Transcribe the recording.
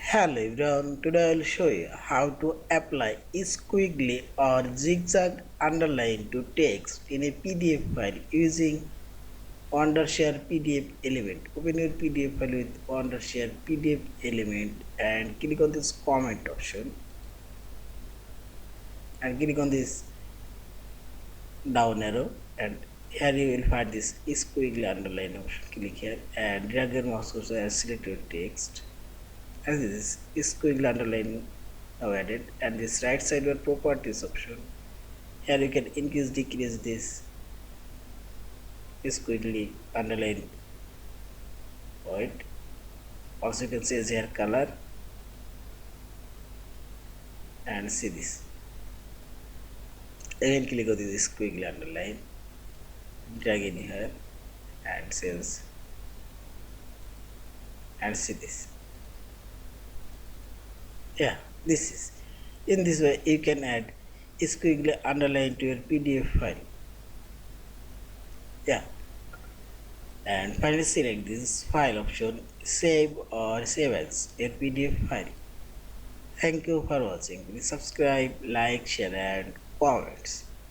Hello everyone, today I will show you how to apply squiggly or zigzag underline to text in a PDF file using Wondershare PDF element. Open your PDF file with Wondershare PDF element and click on this comment option and click on this down arrow, and here you will find this squiggly underline option. Click here and drag your mouse cursor and select your text. As this is squiggly underline now added, and this right side where properties option, here you can increase decrease this squiggly underline point. Also you can change here color and see this. Again click on this squiggly underline, drag in here and change and see this. Yeah, this is in this way you can add squiggly underline to your PDF file. Yeah, and finally select this file option, save or save as your PDF file. Thank you for watching. Please subscribe, like, share and comments.